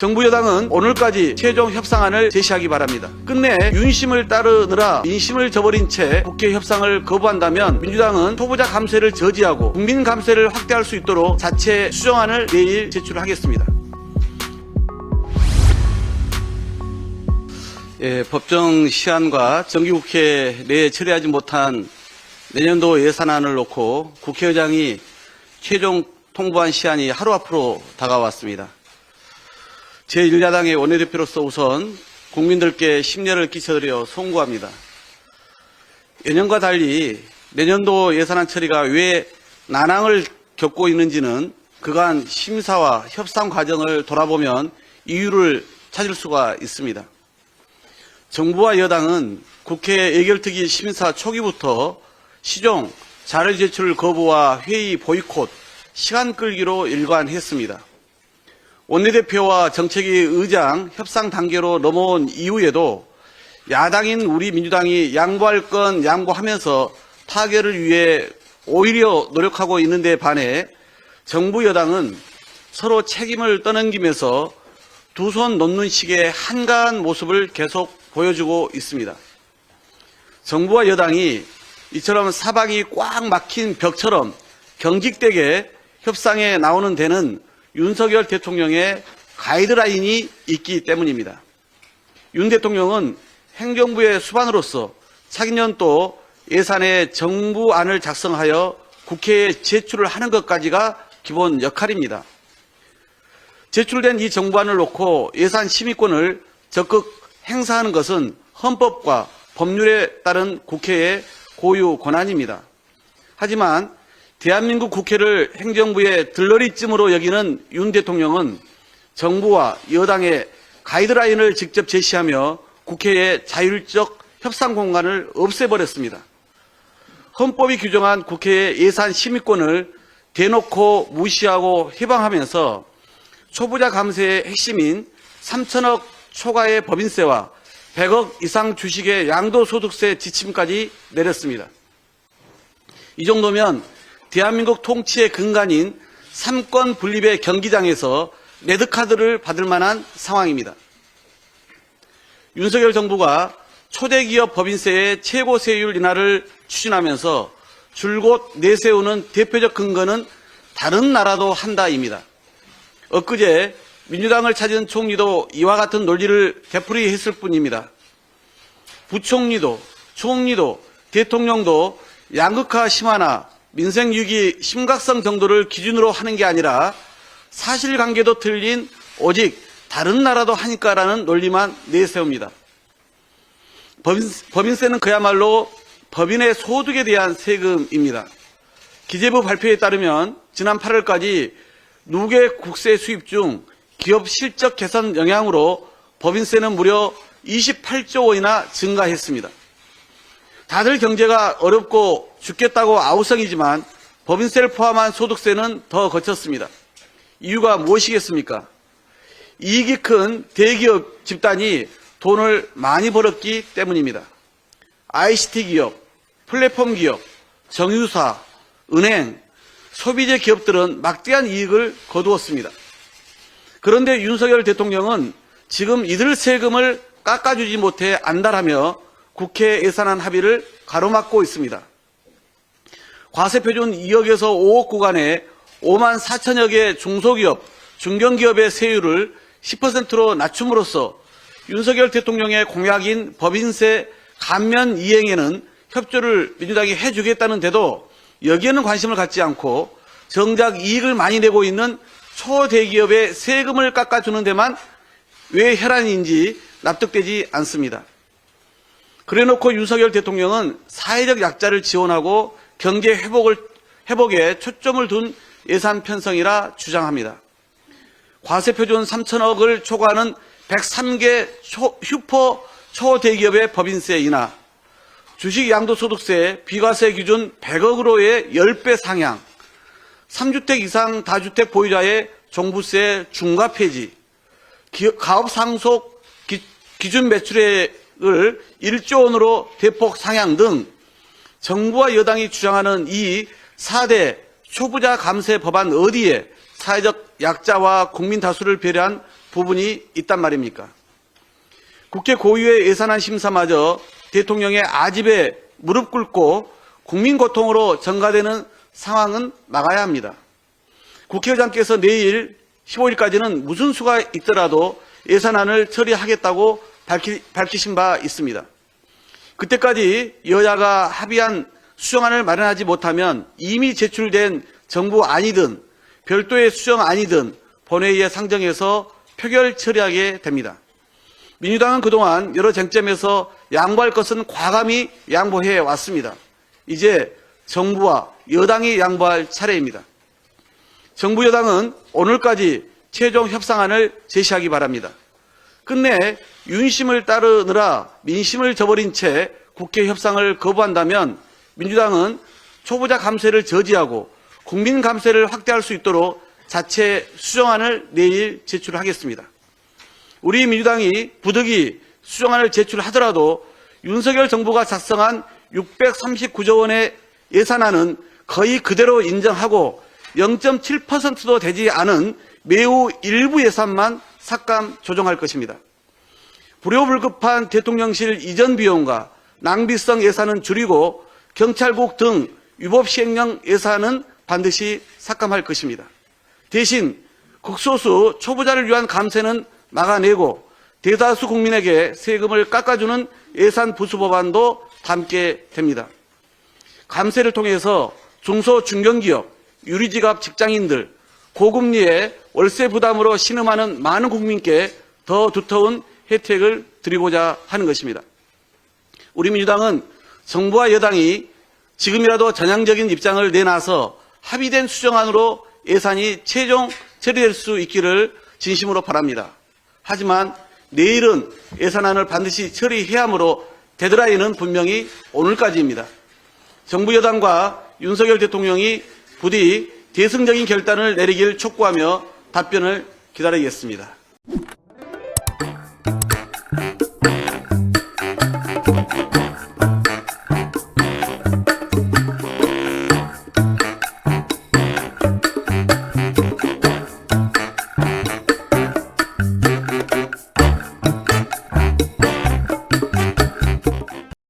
정부 여당은 오늘까지 최종 협상안을 제시하기 바랍니다. 끝내 윤심을 따르느라 민심을 저버린 채 국회 협상을 거부한다면 민주당은 초보자 감세를 저지하고 국민 감세를 확대할 수 있도록 자체 수정안을 내일 제출하겠습니다. 법정 시한과 정기국회 내에 처리하지 못한 내년도 예산안을 놓고 국회의장이 최종 통보한 시한이 하루 앞으로 다가왔습니다. 제1야당의 원내대표로서 우선 국민들께 심려를 끼쳐드려 송구합니다. 예년과 달리 내년도 예산안 처리가 왜 난항을 겪고 있는지는 그간 심사와 협상 과정을 돌아보면 이유를 찾을 수가 있습니다. 정부와 여당은 국회 예결특위 심사 초기부터 시종, 자료 제출 거부와 회의 보이콧, 시간 끌기로 일관했습니다. 원내대표와 정책위 의장 협상 단계로 넘어온 이후에도 야당인 우리 민주당이 양보할 건 양보하면서 타결을 위해 오히려 노력하고 있는데 반해 정부 여당은 서로 책임을 떠넘기면서 두 손 놓는 식의 한가한 모습을 계속 보여주고 있습니다. 정부와 여당이 이처럼 사방이 꽉 막힌 벽처럼 경직되게 협상에 나오는 데는 윤석열 대통령의 가이드라인이 있기 때문입니다. 윤 대통령은 행정부의 수반으로서 차기 년도 예산의 정부안을 작성하여 국회에 제출을 하는 것까지가 기본 역할입니다. 제출된 이 정부안을 놓고 예산 심의권을 적극 행사하는 것은 헌법과 법률에 따른 국회의 고유 권한입니다. 하지만 대한민국 국회를 행정부의 들러리쯤으로 여기는 윤 대통령은 정부와 여당의 가이드라인을 직접 제시하며 국회의 자율적 협상 공간을 없애버렸습니다. 헌법이 규정한 국회의 예산 심의권을 대놓고 무시하고 해방하면서 초부자 감세의 핵심인 3천억 초과의 법인세와 100억 이상 주식의 양도소득세 지침까지 내렸습니다. 이 정도면 대한민국 통치의 근간인 삼권 분립의 경기장에서 레드카드를 받을 만한 상황입니다. 윤석열 정부가 초대기업 법인세의 최고 세율 인하를 추진하면서 줄곧 내세우는 대표적 근거는 다른 나라도 한다입니다. 엊그제 민주당을 찾은 총리도 이와 같은 논리를 되풀이했을 뿐입니다. 부총리도, 총리도, 대통령도 양극화 심화나 민생위기 심각성 정도를 기준으로 하는 게 아니라 사실관계도 틀린 오직 다른 나라도 하니까라는 논리만 내세웁니다. 법인세는 그야말로 법인의 소득에 대한 세금입니다. 기재부 발표에 따르면 지난 8월까지 누계 국세 수입 중 기업 실적 개선 영향으로 법인세는 무려 28조 원이나 증가했습니다. 다들 경제가 어렵고 죽겠다고 아우성이지만 법인세를 포함한 소득세는 더 거쳤습니다. 이유가 무엇이겠습니까? 이익이 큰 대기업 집단이 돈을 많이 벌었기 때문입니다. ICT 기업, 플랫폼 기업, 정유사, 은행, 소비재 기업들은 막대한 이익을 거두었습니다. 그런데 윤석열 대통령은 지금 이들 세금을 깎아주지 못해 안달하며 국회 예산안 합의를 가로막고 있습니다. 과세표준 2억에서 5억 구간에 5만 4천여 개 중소기업, 중견기업의 세율을 10%로 낮춤으로써 윤석열 대통령의 공약인 법인세 감면 이행에는 협조를 민주당이 해주겠다는데도 여기에는 관심을 갖지 않고 정작 이익을 많이 내고 있는 초대기업의 세금을 깎아주는 데만 왜 혈안인지 납득되지 않습니다. 그래놓고 윤석열 대통령은 사회적 약자를 지원하고 경제 회복에 초점을 둔 예산 편성이라 주장합니다. 과세표준 3천억을 초과하는 103개 슈퍼 초대기업의 법인세 인하, 주식 양도소득세 비과세 기준 100억으로의 10배 상향, 3주택 이상 다주택 보유자의 종부세 중과 폐지, 가업 상속 기준 매출액을 1조 원으로 대폭 상향 등 정부와 여당이 주장하는 이 4대 초부자 감세 법안 어디에 사회적 약자와 국민 다수를 배려한 부분이 있단 말입니까? 국회 고유의 예산안 심사마저 대통령의 아집에 무릎 꿇고 국민 고통으로 전가되는 상황은 막아야 합니다. 국회의장께서 내일 15일까지는 무슨 수가 있더라도 예산안을 처리하겠다고 밝히신 바 있습니다. 그때까지 여야가 합의한 수정안을 마련하지 못하면 이미 제출된 정부안이든 별도의 수정안이든 본회의에 상정해서 표결 처리하게 됩니다. 민주당은 그동안 여러 쟁점에서 양보할 것은 과감히 양보해 왔습니다. 이제 정부와 여당이 양보할 차례입니다. 정부 여당은 오늘까지 최종 협상안을 제시하기 바랍니다. 끝내 윤심을 따르느라 민심을 저버린 채 국회 협상을 거부한다면 민주당은 초보자 감세를 저지하고 국민 감세를 확대할 수 있도록 자체 수정안을 내일 제출하겠습니다. 우리 민주당이 부득이 수정안을 제출하더라도 윤석열 정부가 작성한 639조 원의 예산안은 거의 그대로 인정하고 0.7%도 되지 않은 매우 일부 예산만 삭감 조정할 것입니다. 불효불급한 대통령실 이전 비용과 낭비성 예산은 줄이고 경찰국 등 위법 시행령 예산은 반드시 삭감할 것입니다. 대신 극소수 초보자를 위한 감세는 막아내고 대다수 국민에게 세금을 깎아주는 예산 부수 법안도 담게 됩니다. 감세를 통해서 중소 중견기업, 유리지갑 직장인들, 고금리의 월세 부담으로 신음하는 많은 국민께 더 두터운 혜택을 드리고자 하는 것입니다. 우리 민주당은 정부와 여당이 지금이라도 전향적인 입장을 내놔서 합의된 수정안으로 예산이 최종 처리될 수 있기를 진심으로 바랍니다. 하지만 내일은 예산안을 반드시 처리해야 하므로 데드라인은 분명히 오늘까지입니다. 정부 여당과 윤석열 대통령이 부디 대승적인 결단을 내리길 촉구하며 답변을 기다리겠습니다.